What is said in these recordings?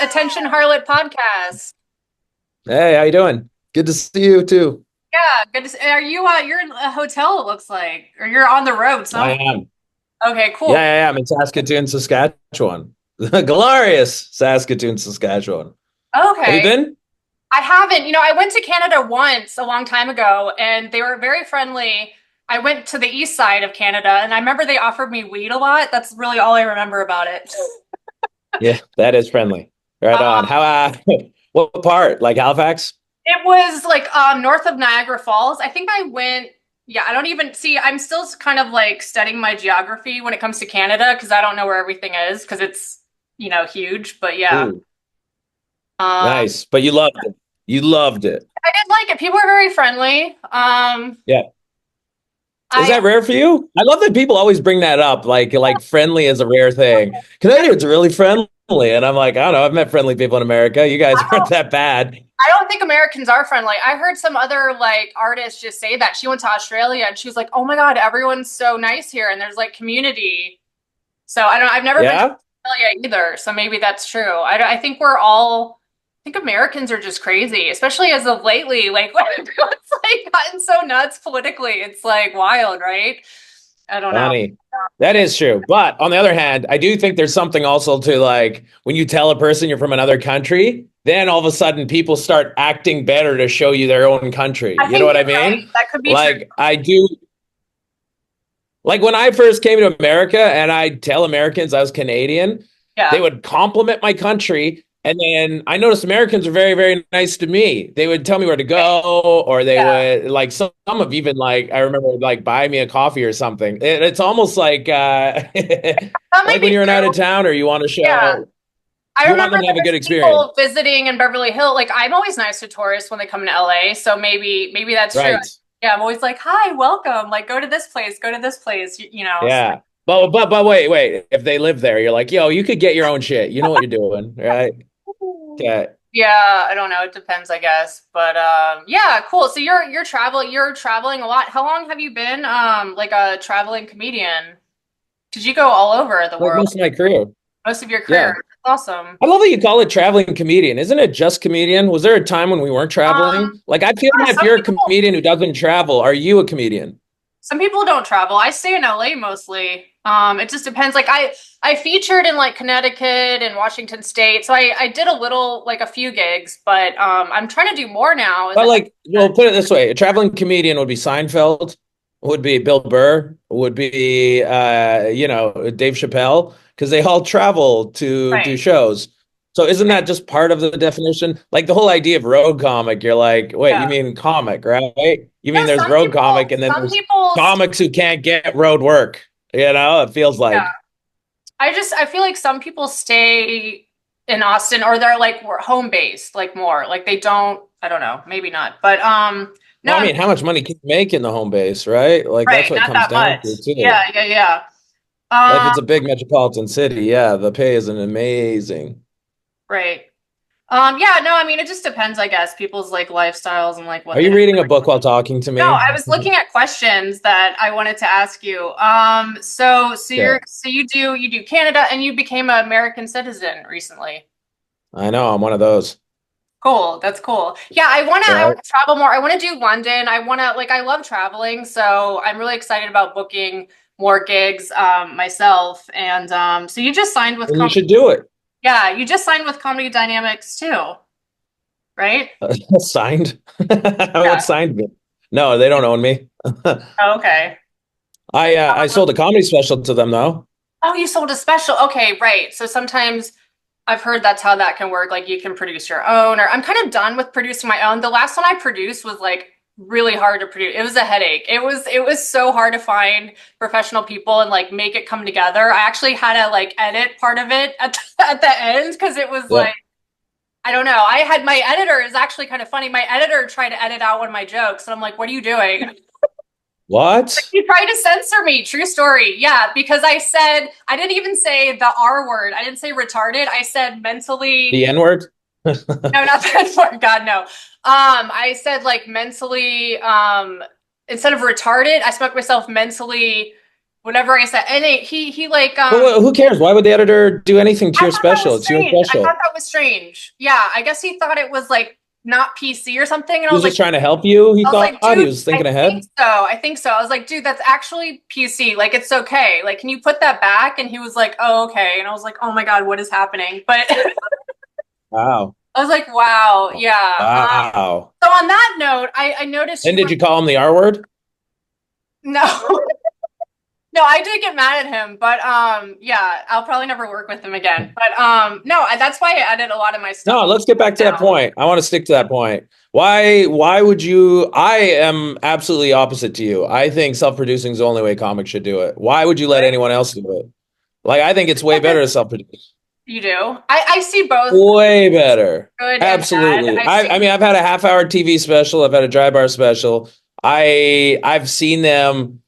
Attention Harlot podcast. Hey, how you doing? Good to see you too. Yeah, good to see. Are you you're in a hotel it looks like, or you're on the road I somewhere. am. Okay, Yeah, cool. yeah, yeah, I'm in Saskatoon, Saskatchewan. Glorious Saskatoon, Saskatchewan. Have you Okay. been? I haven't, I went to Canada once a long time ago and they were very friendly. I went to the east side of Canada and I remember they offered me weed a lot. That's really all I remember about it. Yeah, that is friendly. Right on. Um, How what part? Like Halifax? it was like north of Niagara Falls. I think I went, yeah, I don't even see, I'm still kind of like studying my geography when it comes to Canada because I don't know where everything is because it's, huge. But yeah. Ooh, Um, nice. But you loved it. You loved it. I did like it. People were very friendly. Yeah. Is I that rare for you? I love that people always bring that up. Like friendly is a rare thing. Canadians are really friendly. And I'm like, I don't know, I've met friendly people in America. You guys aren't that bad. I don't think Americans are friendly. I heard some other like artist just say that. She went to Australia and she was like, "Oh my God, everyone's so nice here and there's like community." So I don't I've never been to Yeah? Australia either, so maybe that's true. I think we're all I think Americans are just crazy, especially as of lately. Like when everyone's like gotten so nuts politically. It's like wild, right? I don't know. Funny. That is true. But on the other hand, I do think there's something also to like when you tell a person you're from another country, then all of a sudden people start acting better to show you their own country. I You know think what I you're right. mean? That could be true. Like I do like when I first came to America and I'd tell Americans I was Canadian, they Yeah. would compliment my country. And then I noticed Americans are very, very nice to me. They would tell me where to go, or they Yeah. would like some of even like I remember like buy me a coffee or something. It's almost like That might like when be you're out true. of town or you want to Yeah. show I you want remember them to have a there's good experience. people visiting in Beverly Hills. Like I'm always nice to tourists when they come to LA, so maybe that's true. Right. Yeah, I'm always like, "Hi, welcome. Like go to this place, go to this place." So, Yeah. But wait. If they live there, you're like, yo, you could get your own shit. You know what you're doing, right? Okay. yeah, I don't know. It depends, I guess. But yeah, cool. So you're traveling a lot. How long have you been like a traveling comedian? Because you go all over the Like world most of my career. most of your career. Yeah. That's awesome. I love that you call it traveling comedian. Isn't it just comedian? Was there a time when we weren't traveling? Um, Like, I feel yeah, like if you're a comedian who doesn't travel, are you a comedian? some people don't travel. I stay in LA mostly. It just depends. Like I featured in like Connecticut and Washington State, so I did a little like a few gigs, but I'm trying to do more now. As But I like, well, put it this way: a traveling comedian would be Seinfeld, would be Bill Burr, would be Dave Chappelle, because they all travel to right, do shows. So isn't right, that just part of the definition? Like the whole idea of road comic, you're like, wait, you yeah. mean comic, right? You No, mean there's road comic, and then some there's people, comics who can't get road work. It feels yeah. like. I feel like some people stay in Austin or they're like home based, like more. Like they don't. I don't know, maybe not, but no, Well, I mean, how much money can you make in the home base, right? Like that's right, what it not comes that down much. to too. Yeah, yeah, yeah. Like if Um, it's a big metropolitan city, yeah, the pay is an amazing. right. Yeah, no, I mean, it just depends, I guess, people's like lifestyles and like what Are they you have. reading a book while talking to No, me? I was looking at questions that I wanted to ask you. Yeah, You do Canada and you became an American citizen recently. I know. I'm one of those. Cool, that's cool. Yeah, I Right. wanna travel more. I want to do London. I love traveling, so I'm really excited about booking more gigs myself. And so you just signed with And you should do it. yeah, you just signed with Comedy Dynamics too, right? Signed? Yeah. What signed me? No, they don't own me. Oh, okay. I sold a comedy special to them though. Oh, you sold a special. Okay, right. So sometimes I've heard that's how that can work. Like you can produce your own, or I'm kind of done with producing my own. The last one I produced was like really hard to produce. It was a headache. It was so hard to find professional people and like make it come together. I actually had to like edit part of it at at the end because it was Yeah. like I don't know. I had my editor is actually kind of funny. My editor tried to edit out one of my jokes, and I'm like, "What are you doing?" What? He tried to censor me. True story. Yeah, because I didn't even say the R word. I didn't say retarded. I said mentally, The N-word? no, not that word. God, no. I said like mentally, instead of retarded, I spoke myself mentally, whatever I said. And he like But who cares? Why would the editor do anything to I your thought that special? was It's your strange. I thought special. that was strange. Yeah, I guess he thought it was like not PC or something. And He was just trying to help you. He I was thought like, he dude, was thinking I think ahead. so. I think so. I was like, dude, that's actually PC. Like, it's okay. Like, can you put that back? And he was like, oh, okay. And I was like, oh my God, what is happening? But Wow. I was like, wow, yeah. Wow. So on that note, I noticed And you were did you call him the R word? no. No, I did get mad at him, but yeah, I'll probably never work with him again. But no, that's why I edit a lot of my stuff No, let's get back to that now. point. I want to stick to that point. Why would you? I am absolutely opposite to you. I think self-producing is the only way comics should do it. Why would you let anyone else do it? Like, I think it's way better to self-produce. You do? I see both Way better. good and bad. Absolutely. I mean, I've had a half-hour TV special. I've had a dry bar special. I've seen them.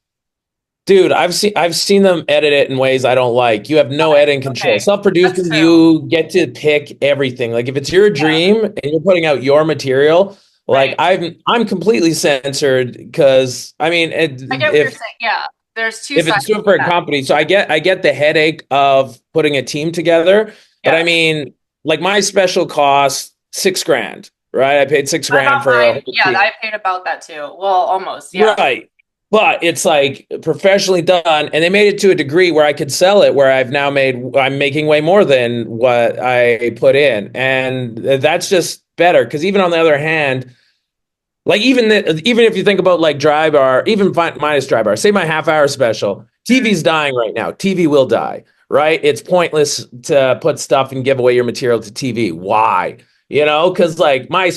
Dude, I've seen them edit it in ways I don't like. You have no editing control. Okay, that's Self-producing, true. you get to pick everything. Like if it's your Yeah, dream and you're putting out your material, like right. I'm completely censored because I mean, I get what you're saying. Yeah, there's two if sides it's doing to for a that. company, so I get the headache of putting a team together. But I Yes. mean, like my special cost $6,000, right? I paid six What grand about for a mine? whole Yeah, team. I paid about that too. Well, almost. Yeah. Right. But it's like professionally done, and they made it to a degree where I could sell it, where I'm making way more than what I put in. And that's just better. Because even on the other hand, like even if you think about like dry bar, even minus dry bar, say my half-hour special, TV's dying right now. TV will die, right? It's pointless to put stuff and give away your material to TV. Why? Because like my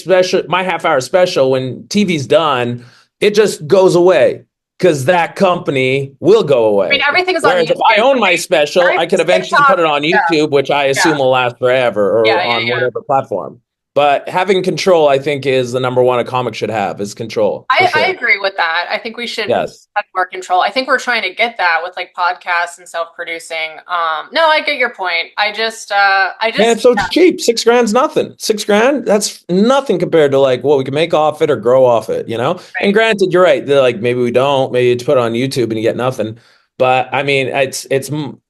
half-hour special, when TV's done, it just goes away because that company will go I mean, away. everything is on Whereas if I YouTube, own my right? special, I could Everything's eventually put TikTok. it on Yeah, YouTube, which I yeah, assume will last forever, or yeah, yeah, on yeah. whatever platform. But having control, I think, is the number one a comic should have, is control, for I sure. agree with that. I think we should Yes. have more control. I think we're trying to get that with like podcasts and self-producing. No, I get your point. I Man, just, it's so cheap. $6,000's nothing. $6,000, that's nothing compared to like what we can make off it or grow off it. And right. granted, you're right. They're like, maybe we don't, maybe it's put on YouTube and you get nothing. But I mean, it's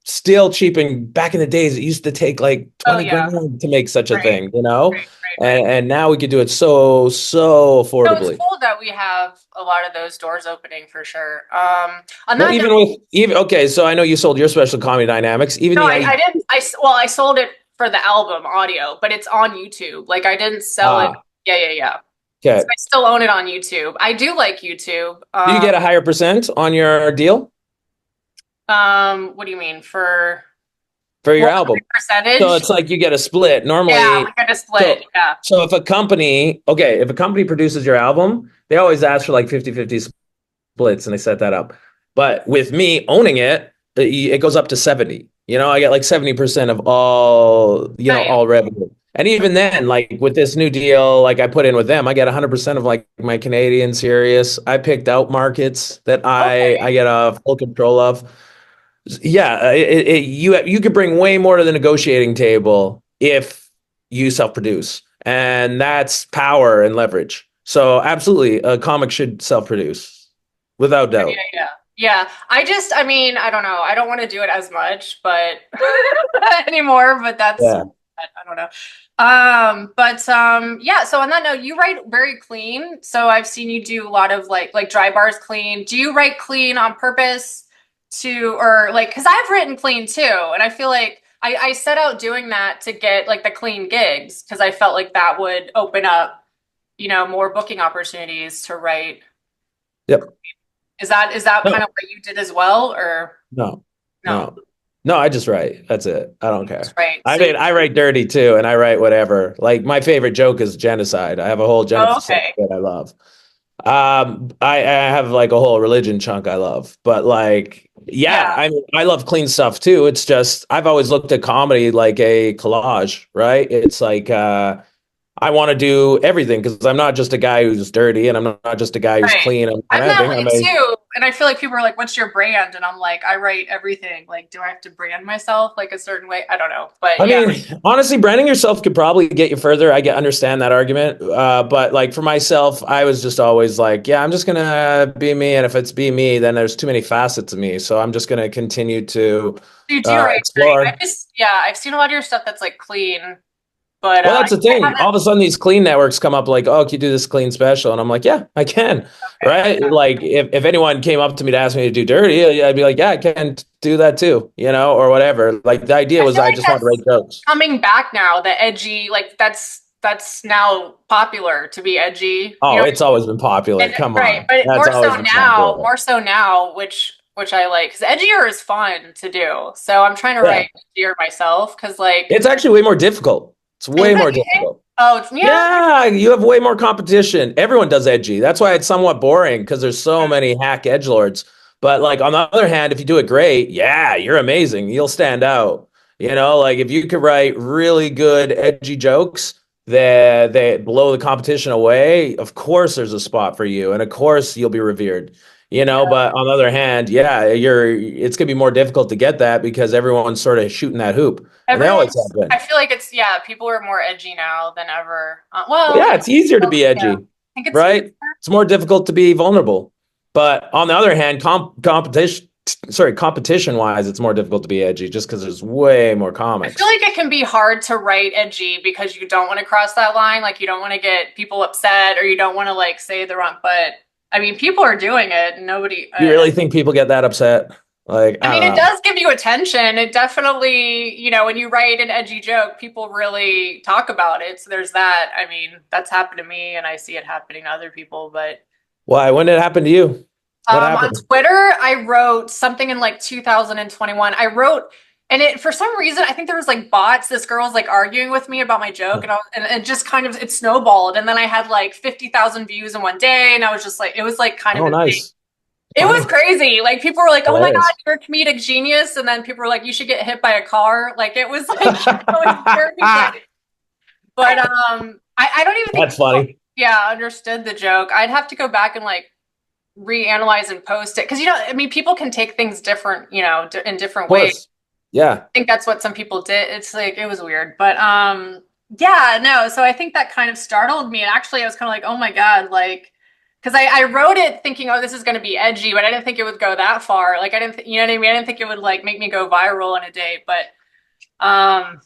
still cheap. And back in the days, it used to take like Oh 20 yeah, grand to make such a right, thing. right. And now we could do it so So it's affordably. cool that we have a lot of those doors opening for sure. On Well, that note, even okay, so I know you sold your special comedy dynamics. Even no, the I I didn't. Well, I sold it for the album audio, but it's on YouTube. Like I didn't sell it. Yeah, yeah, yeah. So okay. I still own it on YouTube. I do like YouTube. Do you get a higher percent on your deal What do you mean for for your more album? So percentage? it's like you get a split. Yeah, Normally, we got a so split. Yeah. so if a company produces your album, they always ask for like 50-50 splits and they set that up. But with me owning it, it goes up to 70. I get like 70% of Nice. all revenue. And even then, like with this new deal, like I put in with them, I get 100% of like my Canadian serious. I picked out markets that I Okay. get a full control of. Yeah, you could bring way more to the negotiating table if you self-produce, and that's power and leverage. So absolutely, a comic should self-produce without Yeah, doubt. yeah. Yeah. I mean, I don't know. I don't want to do it as much, but anymore, but that's, Yeah. I don't know. Yeah, so on that note, you write very clean. So I've seen you do a lot of like dry bars clean. Do you write clean on purpose or like, because I've written clean too, and I feel like I set out doing that to get like the clean gigs because I felt like that would open up, more booking opportunities to write. Yep. Is that kind No, of what you did as well, or no, no? no, no. I just write. That's it. I don't care. That's right. I So, mean, I write dirty too, and I write whatever. Like my favorite joke is genocide. I have a whole oh, genocide okay. that I love. I have like a whole religion chunk I love, but like, yeah, Yeah. I mean, I love clean stuff too. It's just I've always looked at comedy like a collage, right? It's like I want to do everything because I'm not just a guy who's dirty and I'm not just a guy who's Right. clean and I'm that everything. way too. And I feel like people are like, what's your brand? And I'm like, I write everything. Like, do I have to brand myself like a certain way? I don't know. But I yeah, mean, honestly, branding yourself could probably get you further. Understand that argument. But like for myself, I was just always like, yeah, I'm just gonna be me. And if it's be me, then there's too many facets of me. So I'm just gonna continue to you do write great. explore. Yeah, I've seen a lot of your stuff that's like clean, but Well, that's the I thing. haven't. All of a sudden, these clean networks come up like, oh, can you do this clean special? And I'm like, yeah, I can. Okay. Right? Like, if anyone came up to me to ask me to do dirty, I'd be like, yeah, I can do that too, or whatever. Like, the idea I was feel I like just want to that's write jokes. coming back now. The edgy, like that's now popular to be edgy. Oh, it's always been popular. And Come right, on. but That's always been popular. more so now, which I like because edgier is fun to do. So I'm trying to Yeah. write edgier myself because like It's actually way more difficult. It's is way it? more You think? difficult. Oh, it's yeah. Yeah, you have way more competition. Everyone does edgy. That's why it's somewhat boring because there's so many hack edgelords. But like on the other hand, if you do it great, yeah, you're amazing. You'll stand out. Like if you could write really good edgy jokes that blow the competition away, of course there's a spot for you, and of course you'll be revered. But on the other hand, yeah, it's gonna be more difficult to get that because everyone's sort of shooting that hoop, and they always Everyone's. have been. I feel like it's yeah. People are more edgy now than ever. Well, Well, yeah, it's easier to be yeah. I edgy, think it's easier. right? It's more difficult to be vulnerable. But on the other hand, competition wise, it's more difficult to be edgy just because there's way more I feel comics. like it can be hard to write edgy because you don't want to cross that line. Like you don't want to get people upset or you don't want to like say the wrong. But I mean, people are doing it. Nobody. You really think people get that upset? Like, I I mean, don't it know. does give you attention. It definitely, when you write an edgy joke, people really talk about it. So there's that. I mean, that's happened to me and I see it happening to other people. But Why? When did it happen to you? What on happened? Twitter, I wrote something in like 2021. I wrote, and it for some reason, I think there was like bots. This girl was like arguing with me about my joke, and it just kind of it snowballed. And then I had like 50,000 views in one day, and I was just like, it was like kind of Oh, insane. nice. It was Funny. crazy. Like people were like, "Oh my God, Hilarious. you're a comedic genius," and then people were like, "You should get hit by a car." Like it was like it was very funny. But I don't even think That's people, funny. yeah, understood the joke. I'd have to go back and like reanalyze and post it because I mean, people can take things different, in different Of ways. course. Yeah. I think that's what some people did. It's like it was weird, but yeah, no. So I think that kind of startled me, and actually, I was kind of like, "Oh my God," like. Because I wrote it thinking, oh, this is going to be edgy, but I didn't think it would go that far. Like I didn't, you know what I mean? I didn't think it would like make me go viral in a day. But um,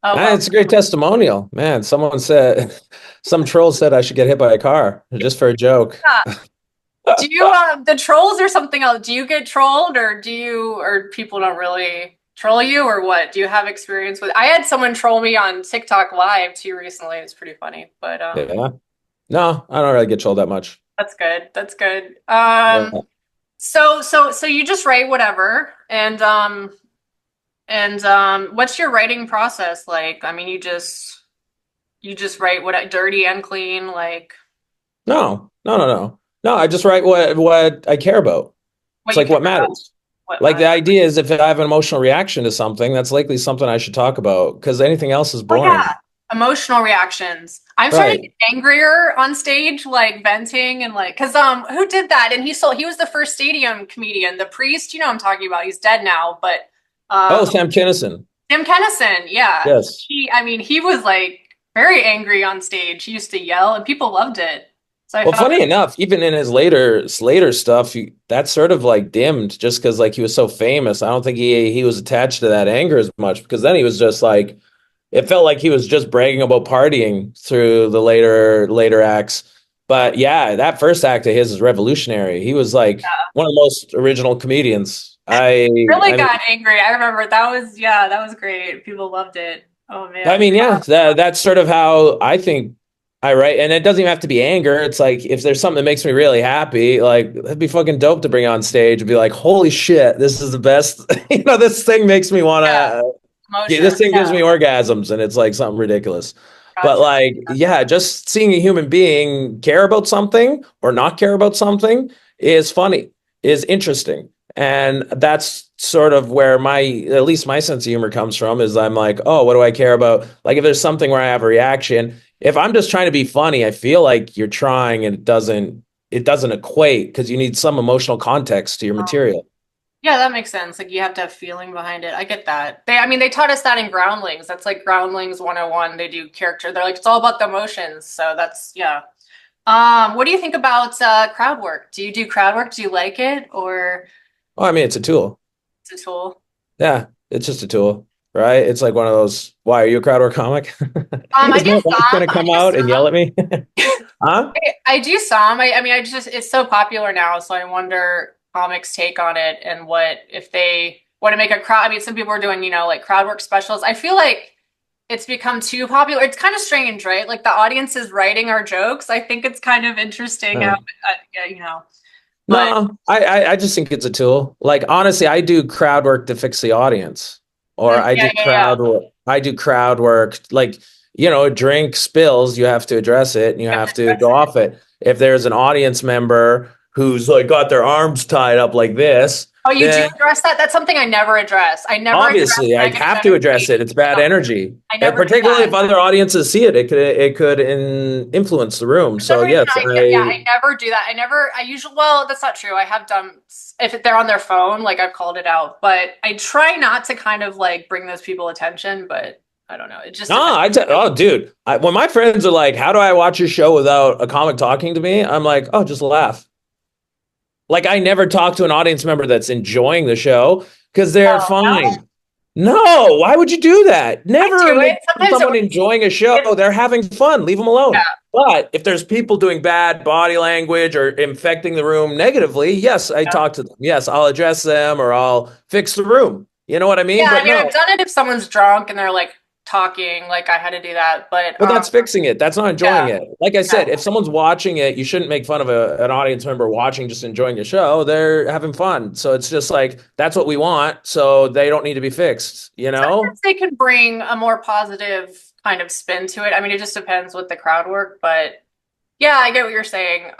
oh well. It's a great testimonial. Man, someone said, some troll said I should get hit by a car just for a joke. Yeah. Do you the trolls or something else? Do you get trolled, or or people don't really troll you, or what? Do you have experience with? I had someone troll me on TikTok Live too recently. It's pretty funny, but Yeah. No, I don't really get trolled that much. that's good. That's good. Yeah. So you just write whatever, and what's your writing process like? I mean, you just write what dirty and clean, like No, no, no, no. No, I just write what I care about. It's what you like care what about. matters. What Like the matters. idea is if I have an emotional reaction to something, that's likely something I should talk about because anything else is Oh yeah, boring. emotional reactions. I'm starting to Right. get angrier on stage, like venting and like, cause who did that? And he was the first stadium comedian, the priest. You know what I'm talking about. He's dead now, but Oh, um, Sam Kinison. Tim Kennison, yeah. Yes. I mean, he was like very angry on stage. He used to yell, and people loved it. So I Well, found funny enough, even in his later stuff, that sort of like dimmed just because like he was so famous. I don't think he was attached to that anger as much because then he was just like it felt like he was just bragging about partying through the later acts. But yeah, that first act of his is revolutionary. He was like one of the most original comedians. really I mean got angry. I remember yeah, that was great. People loved it. Oh I man. mean, yeah, that's sort of how I think I write. And it doesn't even have to be anger. It's like if there's something that makes me really happy, like that'd be fucking dope to bring on stage and be like, holy shit, this is the best. This thing makes me want Yeah, to, yeah, emotion. this thing gives Yeah, me orgasms and it's like something ridiculous. But gotcha. like, yeah, just seeing a human being care about something or not care about something is funny, is interesting. And that's sort of where at least my sense of humor comes from is I'm like, oh, what do I care about? Like if there's something where I have a reaction, if I'm just trying to be funny, I feel like you're trying and it doesn't equate because you need some emotional context to your material. Yeah, that makes sense. Like you have to have feeling behind it. I get that. I mean, they taught us that in Groundlings. That's like Groundlings 101. They do character. They're like, it's all about the emotions. So that's, yeah. What do you think about crowd work? Do you do crowd work? Do you like it or Well, I mean, it's a tool. it's a tool? Yeah, it's just a tool, right? It's like one of those, why are you a crowd work comic? I Is do my wife some. gonna come out and yell at me? Huh? I do some. I mean, I just it's so popular now, so I wonder comics' take on it and what if they want to make a crowd. I mean, some people are doing, like crowd work specials. I feel like it's become too popular. It's kind of strange, right? Like the audience is writing our jokes. I think it's kind of interesting how, but No, I just think it's a tool. Like honestly, I do crowd work to fix the audience, or yeah, yeah, yeah. I do crowd work. Like a drink spills, you have to address it, and you You have to have to address go it. off it. If there's an audience member who's like got their arms tied up like this, Oh, you do then address that? That's something I never address. I never address obviously I negative have to address energy. it. It's bad No, energy, I and never do particularly that. if other audiences see it, it could influence the room. For some So reason, yes, I never do that. I usually, well, that's not true. I have done, if they're on their phone, like I've called it out, but I try not to kind of like bring those people attention, but I don't know. It just No, depends. oh, dude, when my friends are like, "How do I watch your show without a comic talking to me?" I'm like, "Oh, just laugh." Like I never talk to an audience member that's enjoying the show because they're Oh, no, fine. No, why would you do that? I Never do make it. Sometimes someone enjoying a show. it's, They're having fun. Leave them yeah, alone. But if there's people doing bad body language or infecting the room negatively, yes, I yeah. talk to them. Yes, I'll address them or I'll fix the room. You know what I Yeah, mean? I But mean, no, I've done it if someone's drunk and they're like talking, like I had to do that, but but that's fixing it. That's not enjoying yeah, it. Like I yeah. said, if someone's watching it, you shouldn't make fun of an audience member watching, just enjoying the show. They're having fun. So it's just like, that's what we want. So they don't need to be fixed, you know? Sometimes they can bring a more positive kind of spin to it. I mean, it just depends with the crowd work, but yeah, I get what you're saying.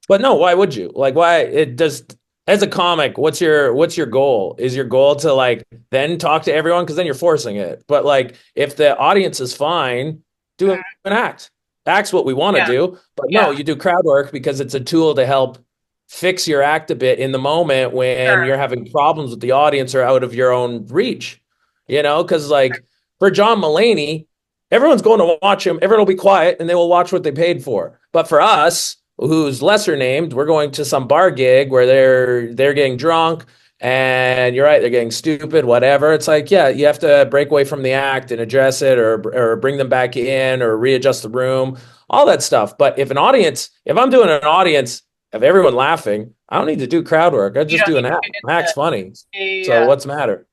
But no, why would you? Like, why it does as a comic, what's your goal? Is your goal to like then talk to everyone? Because then you're forcing it. But like if the audience is fine, do Mhm. an act. Act's what we want to Yeah, do. But no, yeah, you do crowd work because it's a tool to help fix your act a bit in the moment when sure. you're having problems with the audience or out of your own reach. Because like for John Mulaney, everyone's going to watch him, everyone will be quiet and they will watch what they paid for. But for us, who's lesser named, we're going to some bar gig where they're getting drunk and you're right, they're getting stupid, whatever. It's like, yeah, you have to break away from the act and address it or bring them back in or readjust the room, all that stuff. But if I'm doing an audience of everyone laughing, I don't need to do crowd work. I You just don't do need an to act. get Act's into funny. So yeah, what's the matter?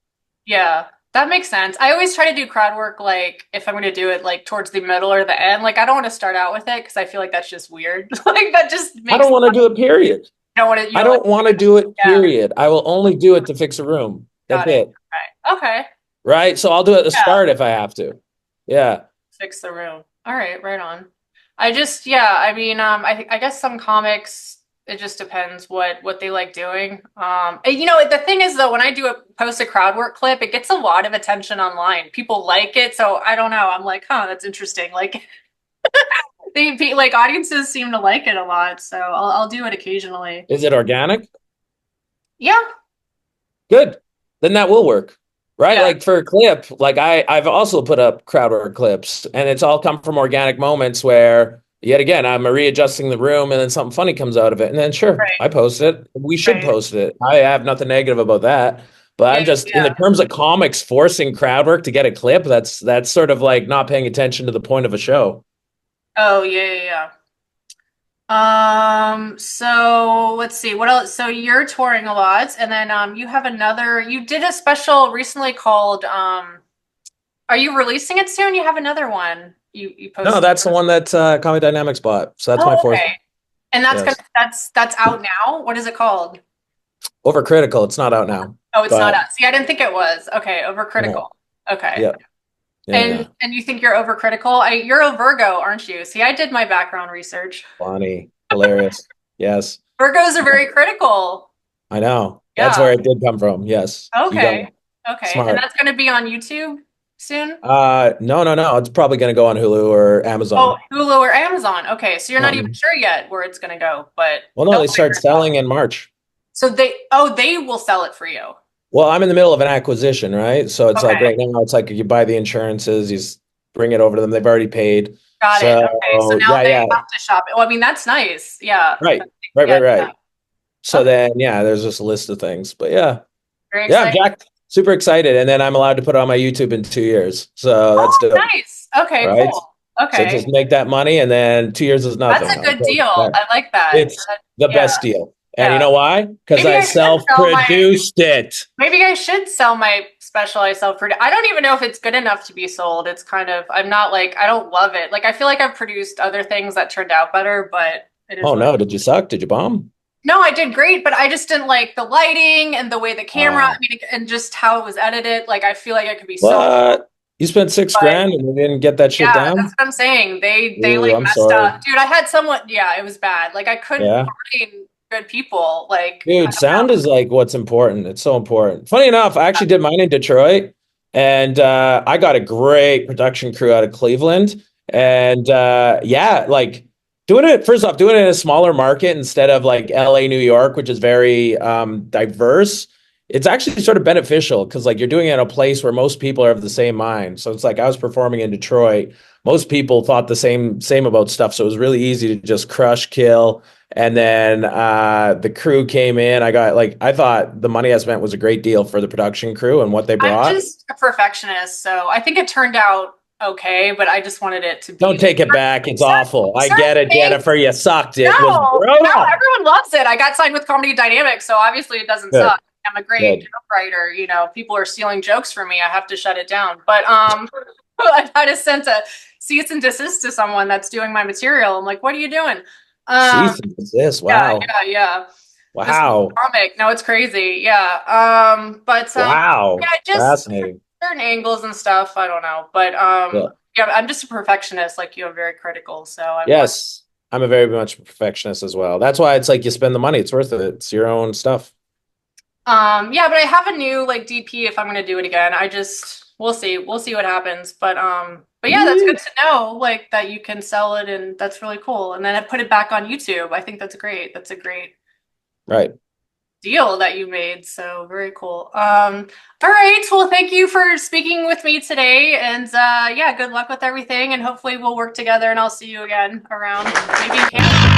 yeah. That makes sense. I always try to do crowd work like if I'm going to do it like towards the middle or the end. Like I don't want to start out with it because I feel like that's just weird. Like that just I makes don't want to do it, period. you don't want to you I don't like don't want to do it, yeah, period. I will only do it to fix a room. That's got it. it. Okay. Okay. Right. So I'll do it at the Yeah. start if I have to. Yeah. Fix the room. All right, right on. I just yeah, I mean, I guess some comics it just depends what they like doing. And, the thing is though, when I do post a crowd work clip, it gets a lot of attention online. People like it, so I don't know. I'm like, huh, that's interesting. Like like audiences seem to like it a lot, so I'll do it occasionally. Is it organic? Yeah, Good. Then that will work. Right? yeah, Like for a clip, like I've also put up crowd work clips and it's all come from organic moments where yet again I'm readjusting the room and then something funny comes out of it. And then sure, right, I post it. We should right. post it. I have nothing negative about that. But Yeah, I'm just in the yeah. terms of comics forcing crowd work to get a clip, that's sort of like not paying attention to the point of a show. Oh, yeah, yeah, yeah. So let's see, what else? So you're touring a lot, and then you did a special recently called are you releasing it soon? You have another one. You No, posted. that's the one that Comedy Dynamics bought. So that's my Oh, fourth. okay. And Yes. that's out now. What is it called? Overcritical. It's not out now. Oh, it's not But out. See, I didn't think it was. Okay, yeah. overcritical. Okay. Yeah. Yeah. And Yeah. and you think you're overcritical? You're a Virgo, aren't you? See, I did my background research. Funny. Hilarious. Yes. Virgos are very critical. I know. That's Yeah. where it did come from. Yes. You got Okay. it. Okay. And Smart. that's going to be on YouTube? soon? No. It's probably going to go on Hulu or Oh, Amazon. Hulu or Amazon. Okay, so you're not even Um, sure yet where it's gonna go, but well, no, they'll they figure start it out. selling in March. So they will sell it for you. Well, I'm in the middle of an acquisition, right? So it's like Okay, right now, it's like you buy the insurances, bring it over to them. They've already paid. got it. Okay, so So now yeah, they yeah, have to shop it. Well, I mean, that's nice. Yeah. right, right, Yeah, right, yeah. right. So Okay, then, yeah, there's just a list of things. But yeah, very yeah, I'm exciting. jacked, super excited. And then I'm allowed to put it on my YouTube in 2 years. So that's Oh, dope, nice. Okay, right? cool. So Okay. just make that money, and then 2 years is That's nothing. a good deal. I like that. It's the Yeah, best deal. And you yeah. know why? Because Maybe I I should sell my self-produced it. maybe I should sell my specialized self-produced. I don't even know if it's good enough to be sold. It's kind of I'm not like I don't love it. Like I feel like I've produced other things that turned out better, but it is Oh what it no, is. did you suck? Did you bomb? No, I did great, but I just didn't like the lighting and the way the camera, I Uh, mean, and just how it was edited. Like I feel like it could be so, what? You spent six but grand and you didn't get that shit yeah, that's down? what I'm saying. They Ooh, like I'm messed up. sorry. Dude, I had someone, yeah, it was bad. Like I couldn't Yeah. find good people. Like I Dude, don't sound know. is like what's important. It's so important. Funny enough, I actually did mine in Detroit, and I got a great production crew out of Cleveland. And yeah, like doing it, first off, doing it in a smaller market instead of like LA, New York, which is very diverse. It's actually sort of beneficial because like you're doing it in a place where most people are of the same mind. So it's like I was performing in Detroit. Most people thought the same about stuff. So it was really easy to just crush, kill. And then the crew came in. I thought the money I spent was a great deal for the production crew and what they I'm brought. just a perfectionist, so I think it turned out okay, but I just wanted it to Don't be take it back. It's certain, awful. I certain get it, things. Jennifer. You sucked. No, It was no, brutal. everyone loves it. I got signed with Comedy Dynamics, so obviously it doesn't Good, suck. I'm a great good. joke writer. You know, people are stealing jokes from me. I have to shut it down. But I just sent a cease and desist to someone that's doing my material. I'm like, what are you doing? Um, Cease and desist. yeah, Wow. yeah. This Wow. comic. No, it's crazy. Yeah. But Wow. yeah, just Fascinating. certain angles and stuff. I don't know. But Yeah. yeah, I'm just a perfectionist, like you. I'm very critical, so I want. Yes. I'm a very much a perfectionist as well. That's why it's like you spend the money. It's worth it. It's your own stuff. Yeah, but I have a new like DP if I'm gonna do it again. I just we'll see. We'll see what happens. But yeah, that's good to know, like that you can sell it and that's really cool. And then I put it back on YouTube. I think that's great. That's a great Right. deal that you made. So very cool. All right. Well, thank you for speaking with me today. And yeah, good luck with everything. And hopefully we'll work together and I'll see you again around maybe in Canada.